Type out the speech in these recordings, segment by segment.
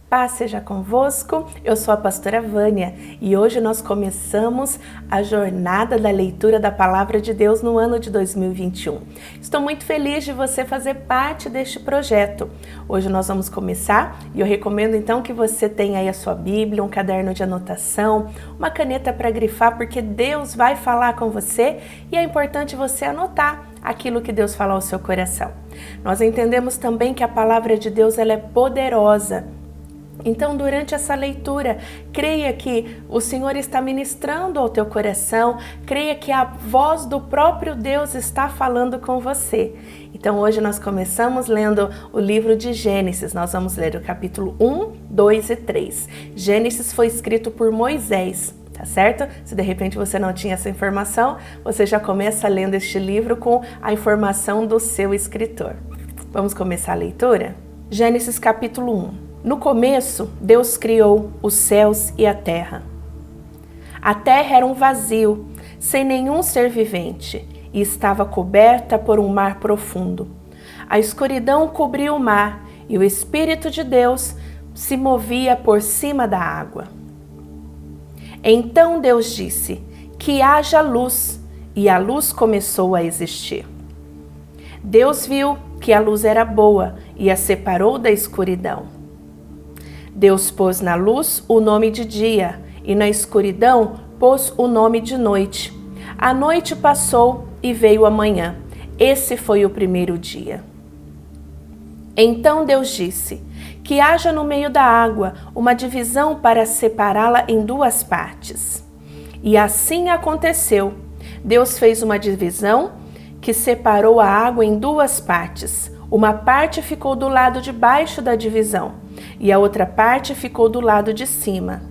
Paz seja convosco, eu sou a pastora Vânia e hoje nós começamos a jornada da leitura da Palavra de Deus no ano de 2021. Estou muito feliz de você fazer parte deste projeto. Hoje nós vamos começar e eu recomendo então que você tenha aí a sua Bíblia, um caderno de anotação, uma caneta para grifar, porque Deus vai falar com você e é importante você anotar aquilo que Deus fala ao seu coração. Nós entendemos também que a Palavra de Deus ela é poderosa. Então, durante essa leitura, creia que o Senhor está ministrando ao teu coração, creia que a voz do próprio Deus está falando com você. Então, hoje nós começamos lendo o livro de Gênesis. Nós vamos ler o capítulo 1, 2 e 3. Gênesis foi escrito por Moisés, tá certo? Se de repente você não tinha essa informação, você já começa lendo este livro com a informação do seu escritor. Vamos começar a leitura? Gênesis capítulo 1. No começo, Deus criou os céus e a terra. A terra era um vazio, sem nenhum ser vivente, e estava coberta por um mar profundo. A escuridão cobria o mar, e o Espírito de Deus se movia por cima da água. Então Deus disse: que haja luz, e a luz começou a existir. Deus viu que a luz era boa e a separou da escuridão. Deus pôs na luz o nome de dia, e na escuridão pôs o nome de noite. A noite passou e veio a manhã. Esse foi o primeiro dia. Então Deus disse: que haja no meio da água uma divisão para separá-la em duas partes. E assim aconteceu. Deus fez uma divisão que separou a água em duas partes. Uma parte ficou do lado de baixo da divisão e a outra parte ficou do lado de cima.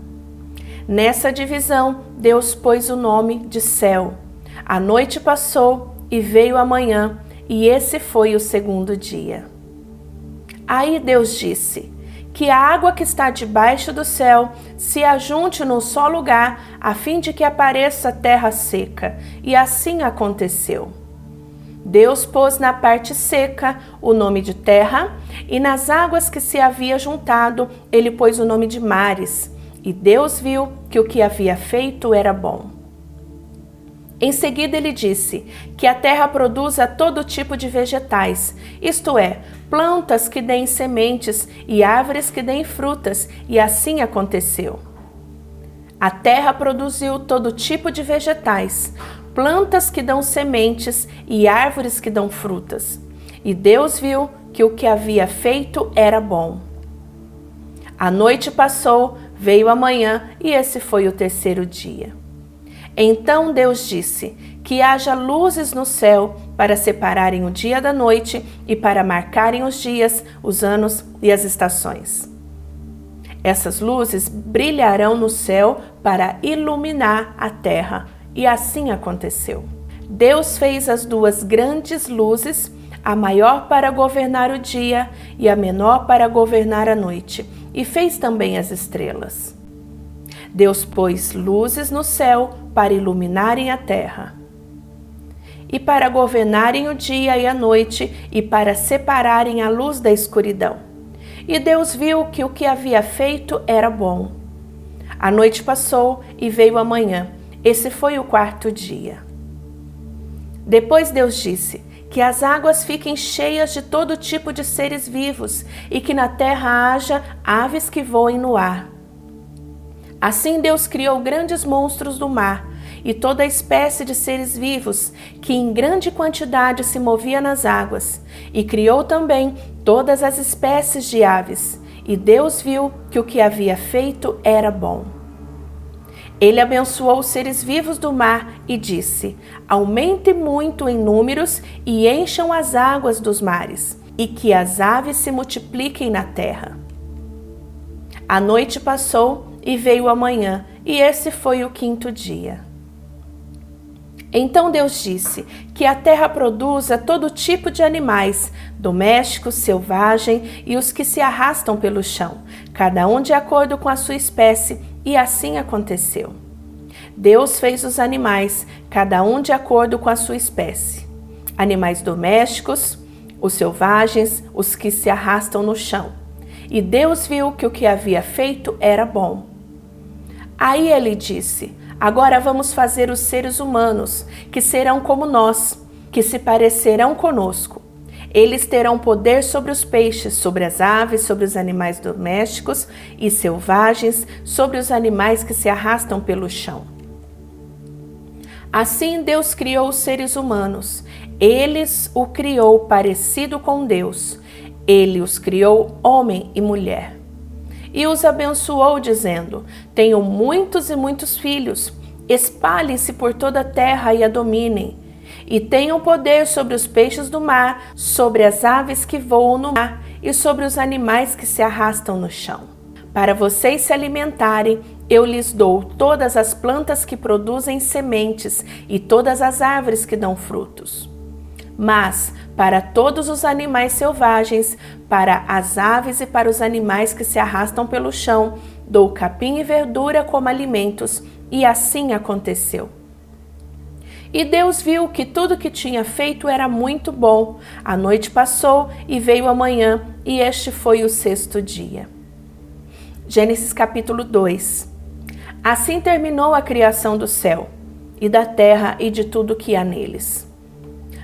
Nessa divisão, Deus pôs o nome de céu. A noite passou e veio a manhã, e esse foi o segundo dia. Aí Deus disse: que a água que está debaixo do céu se ajunte num só lugar, a fim de que apareça terra seca. E assim aconteceu. Deus pôs na parte seca o nome de terra, e nas águas que se havia juntado, ele pôs o nome de mares. E Deus viu que o que havia feito era bom. Em seguida ele disse: que a terra produza todo tipo de vegetais, isto é, plantas que deem sementes e árvores que deem frutas, e assim aconteceu. A terra produziu todo tipo de vegetais, plantas que dão sementes e árvores que dão frutas. E Deus viu que o que havia feito era bom. A noite passou, veio a manhã, e esse foi o terceiro dia. Então Deus disse: que haja luzes no céu para separarem o dia da noite e para marcarem os dias, os anos e as estações. Essas luzes brilharão no céu para iluminar a terra. E assim aconteceu. Deus fez as duas grandes luzes, a maior para governar o dia e a menor para governar a noite, e fez também as estrelas. Deus pôs luzes no céu para iluminarem a terra, e para governarem o dia e a noite, e para separarem a luz da escuridão. E Deus viu que o que havia feito era bom. A noite passou e veio a manhã. Esse foi o quarto dia. Depois Deus disse: que as águas fiquem cheias de todo tipo de seres vivos e que na terra haja aves que voem no ar. Assim Deus criou grandes monstros do mar e toda espécie de seres vivos que em grande quantidade se movia nas águas, e criou também todas as espécies de aves. E Deus viu que o que havia feito era bom. Ele abençoou os seres vivos do mar e disse: aumente muito em números e encham as águas dos mares, e que as aves se multipliquem na terra. A noite passou e veio a manhã, e esse foi o quinto dia. Então Deus disse: que a terra produza todo tipo de animais, domésticos, selvagem e os que se arrastam pelo chão, cada um de acordo com a sua espécie, e assim aconteceu. Deus fez os animais, cada um de acordo com a sua espécie. Animais domésticos, os selvagens, os que se arrastam no chão. E Deus viu que o que havia feito era bom. Aí ele disse: agora vamos fazer os seres humanos, que serão como nós, que se parecerão conosco. Eles terão poder sobre os peixes, sobre as aves, sobre os animais domésticos e selvagens, sobre os animais que se arrastam pelo chão. Assim Deus criou os seres humanos. Eles o criou parecido com Deus. Ele os criou homem e mulher. E os abençoou, dizendo: tenham muitos e muitos filhos, espalhem-se por toda a terra e a dominem. E tenham poder sobre os peixes do mar, sobre as aves que voam no mar e sobre os animais que se arrastam no chão. Para vocês se alimentarem, eu lhes dou todas as plantas que produzem sementes e todas as árvores que dão frutos. Mas para todos os animais selvagens, para as aves e para os animais que se arrastam pelo chão, dou capim e verdura como alimentos. E assim aconteceu. E Deus viu que tudo que tinha feito era muito bom. A noite passou e veio a manhã, e este foi o 6º dia. Gênesis capítulo 2. Assim terminou a criação do céu, e da terra e de tudo que há neles.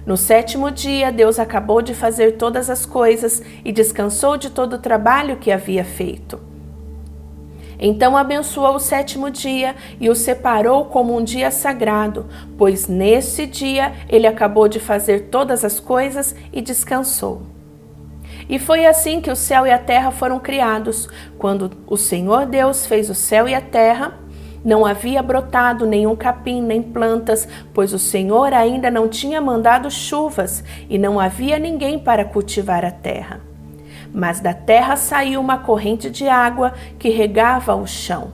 No 7º dia, Deus acabou de fazer todas as coisas e descansou de todo o trabalho que havia feito. Então abençoou o 7º dia e o separou como um dia sagrado, pois nesse dia ele acabou de fazer todas as coisas e descansou. E foi assim que o céu e a terra foram criados. Quando o Senhor Deus fez o céu e a terra, não havia brotado nenhum capim nem plantas, pois o Senhor ainda não tinha mandado chuvas e não havia ninguém para cultivar a terra. Mas da terra saiu uma corrente de água que regava o chão.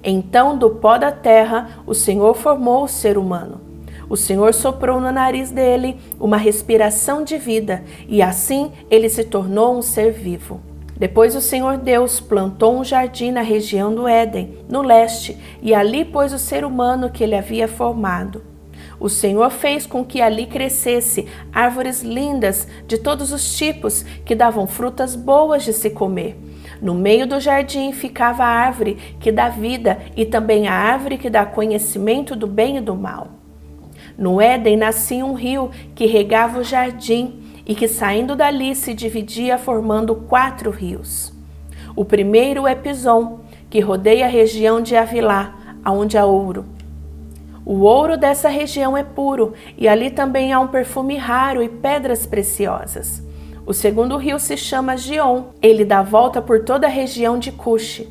Então, do pó da terra, o Senhor formou o ser humano. O Senhor soprou no nariz dele uma respiração de vida, e assim ele se tornou um ser vivo. Depois o Senhor Deus plantou um jardim na região do Éden, no leste, e ali pôs o ser humano que ele havia formado. O Senhor fez com que ali crescesse árvores lindas de todos os tipos, que davam frutas boas de se comer. No meio do jardim ficava a árvore que dá vida e também a árvore que dá conhecimento do bem e do mal. No Éden nascia um rio que regava o jardim e que, saindo dali, se dividia formando 4 rios. O primeiro é Pison, que rodeia a região de Havilá, onde há ouro. O ouro dessa região é puro, e ali também há um perfume raro e pedras preciosas. O segundo rio se chama Gion. Ele dá volta por toda a região de Cuxi.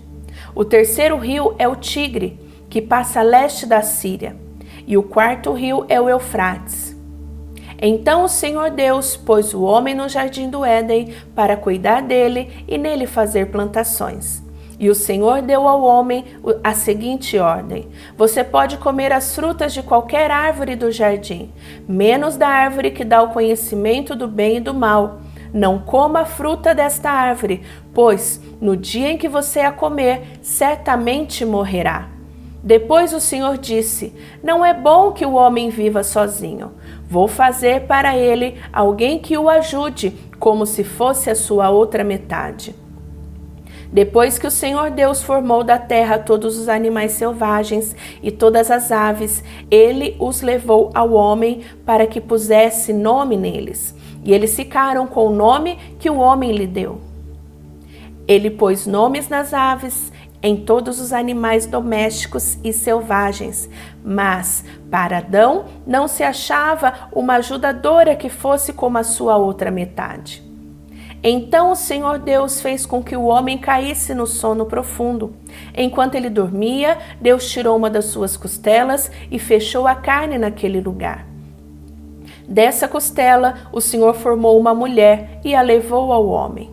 O terceiro rio é o Tigre, que passa a leste da Síria. E o quarto rio é o Eufrates. Então o Senhor Deus pôs o homem no jardim do Éden para cuidar dele e nele fazer plantações. E o Senhor deu ao homem a seguinte ordem: você pode comer as frutas de qualquer árvore do jardim, menos da árvore que dá o conhecimento do bem e do mal. Não coma a fruta desta árvore, pois no dia em que você a comer, certamente morrerá. Depois o Senhor disse: não é bom que o homem viva sozinho. Vou fazer para ele alguém que o ajude, como se fosse a sua outra metade. Depois que o Senhor Deus formou da terra todos os animais selvagens e todas as aves, ele os levou ao homem para que pusesse nome neles. E eles ficaram com o nome que o homem lhe deu. Ele pôs nomes nas aves, em todos os animais domésticos e selvagens, mas para Adão não se achava uma ajudadora que fosse como a sua outra metade. Então o Senhor Deus fez com que o homem caísse no sono profundo. Enquanto ele dormia, Deus tirou uma das suas costelas e fechou a carne naquele lugar. Dessa costela, o Senhor formou uma mulher e a levou ao homem.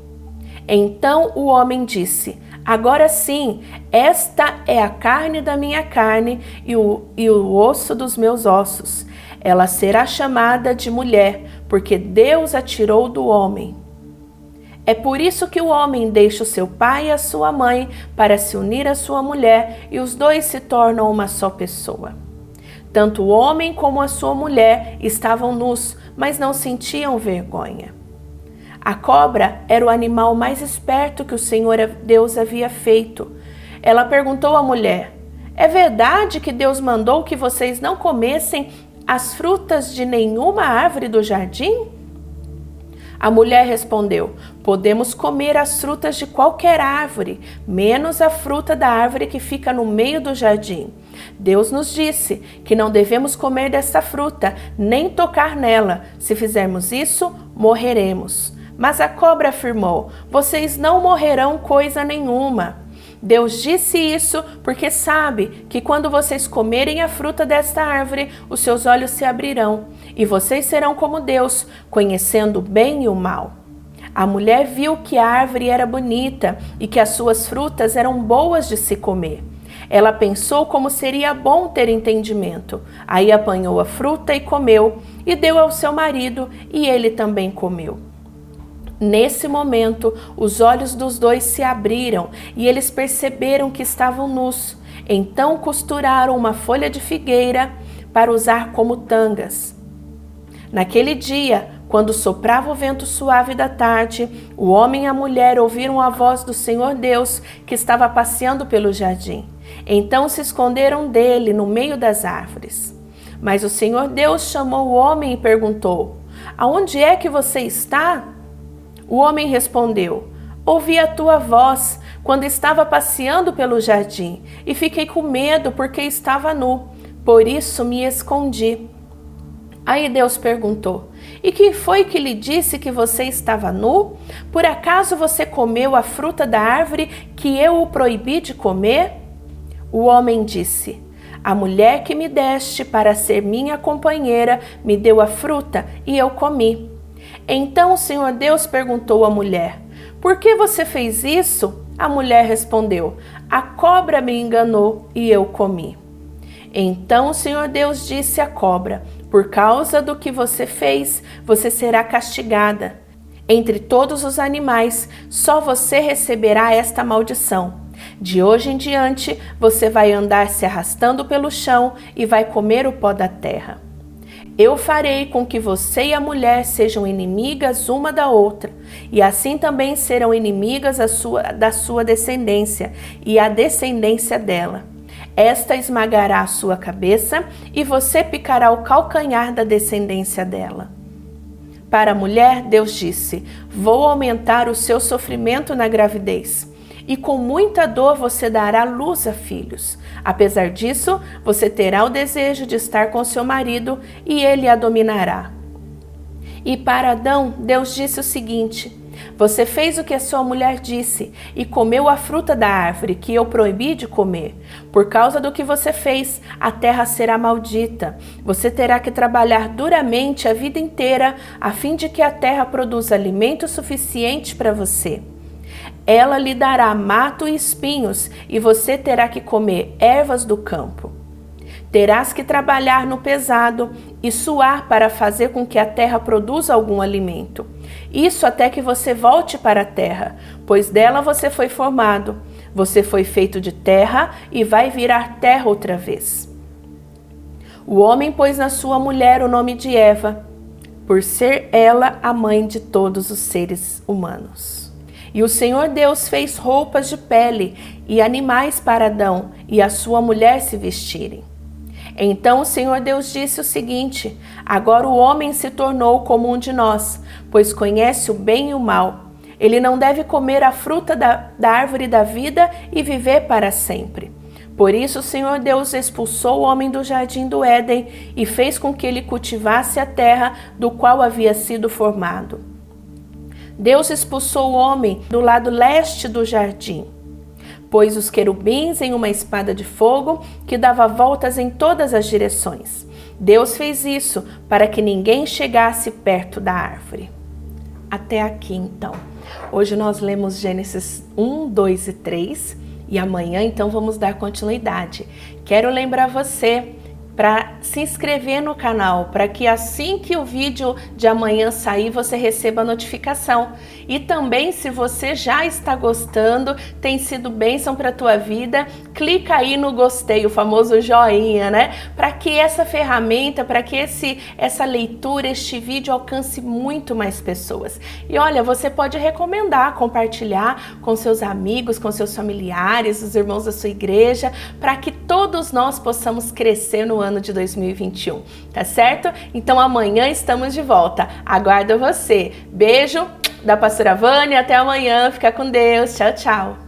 Então o homem disse: agora sim, esta é a carne da minha carne e o osso dos meus ossos. Ela será chamada de mulher, porque Deus a tirou do homem. É por isso que o homem deixa o seu pai e a sua mãe para se unir à sua mulher, e os dois se tornam uma só pessoa. Tanto o homem como a sua mulher estavam nus, mas não sentiam vergonha. A cobra era o animal mais esperto que o Senhor Deus havia feito. Ela perguntou à mulher: é verdade que Deus mandou que vocês não comessem as frutas de nenhuma árvore do jardim? A mulher respondeu: podemos comer as frutas de qualquer árvore, menos a fruta da árvore que fica no meio do jardim. Deus nos disse que não devemos comer dessa fruta, nem tocar nela. Se fizermos isso, morreremos. Mas a cobra afirmou: vocês não morrerão coisa nenhuma. Deus disse isso porque sabe que quando vocês comerem a fruta desta árvore, os seus olhos se abrirão e vocês serão como Deus, conhecendo o bem e o mal. A mulher viu que a árvore era bonita e que as suas frutas eram boas de se comer. Ela pensou como seria bom ter entendimento. Aí apanhou a fruta e comeu, e deu ao seu marido, e ele também comeu. Nesse momento, os olhos dos dois se abriram e eles perceberam que estavam nus. Então costuraram uma folha de figueira para usar como tangas. Naquele dia, quando soprava o vento suave da tarde, o homem e a mulher ouviram a voz do Senhor Deus que estava passeando pelo jardim. Então se esconderam dele no meio das árvores. Mas o Senhor Deus chamou o homem e perguntou: aonde é que você está? O homem respondeu: ouvi a tua voz quando estava passeando pelo jardim e fiquei com medo porque estava nu, por isso me escondi. Aí Deus perguntou: e quem foi que lhe disse que você estava nu? Por acaso você comeu a fruta da árvore que eu o proibi de comer? O homem disse: a mulher que me deste para ser minha companheira me deu a fruta e eu comi. Então o Senhor Deus perguntou à mulher: por que você fez isso? A mulher respondeu: a cobra me enganou e eu comi. Então o Senhor Deus disse à cobra: por causa do que você fez, você será castigada. Entre todos os animais, só você receberá esta maldição. De hoje em diante, você vai andar se arrastando pelo chão e vai comer o pó da terra. Eu farei com que você e a mulher sejam inimigas uma da outra, e assim também serão inimigas da sua descendência e a descendência dela. Esta esmagará a sua cabeça e você picará o calcanhar da descendência dela. Para a mulher, Deus disse: vou aumentar o seu sofrimento na gravidez. E com muita dor você dará luz a filhos. Apesar disso, você terá o desejo de estar com seu marido e ele a dominará. E para Adão, Deus disse o seguinte: você fez o que a sua mulher disse e comeu a fruta da árvore que eu proibi de comer. Por causa do que você fez, a terra será maldita. Você terá que trabalhar duramente a vida inteira a fim de que a terra produza alimento suficiente para você. Ela lhe dará mato e espinhos, e você terá que comer ervas do campo. Terás que trabalhar no pesado e suar para fazer com que a terra produza algum alimento. Isso até que você volte para a terra, pois dela você foi formado. Você foi feito de terra e vai virar terra outra vez. O homem pôs na sua mulher o nome de Eva, por ser ela a mãe de todos os seres humanos. E o Senhor Deus fez roupas de pele e animais para Adão e a sua mulher se vestirem. Então o Senhor Deus disse o seguinte: agora o homem se tornou como um de nós, pois conhece o bem e o mal. Ele não deve comer a fruta da árvore da vida e viver para sempre. Por isso o Senhor Deus expulsou o homem do jardim do Éden e fez com que ele cultivasse a terra do qual havia sido formado. Deus expulsou o homem do lado leste do jardim. Pôs os querubins em uma espada de fogo que dava voltas em todas as direções. Deus fez isso para que ninguém chegasse perto da árvore. Até aqui, então. Hoje nós lemos Gênesis 1, 2 e 3 e amanhã, então, vamos dar continuidade. Quero lembrar você para se inscrever no canal, para que assim que o vídeo de amanhã sair, você receba a notificação. E também, se você já está gostando, tem sido bênção para a tua vida, clica aí no gostei, o famoso joinha, né? Para que essa ferramenta, para que essa leitura, este vídeo alcance muito mais pessoas. E olha, você pode recomendar, compartilhar com seus amigos, com seus familiares, os irmãos da sua igreja, para que todos nós possamos crescer no ano de 2021, tá certo? Então amanhã estamos de volta. Aguardo você. Beijo da pastora Vânia, até amanhã. Fica com Deus. Tchau, tchau.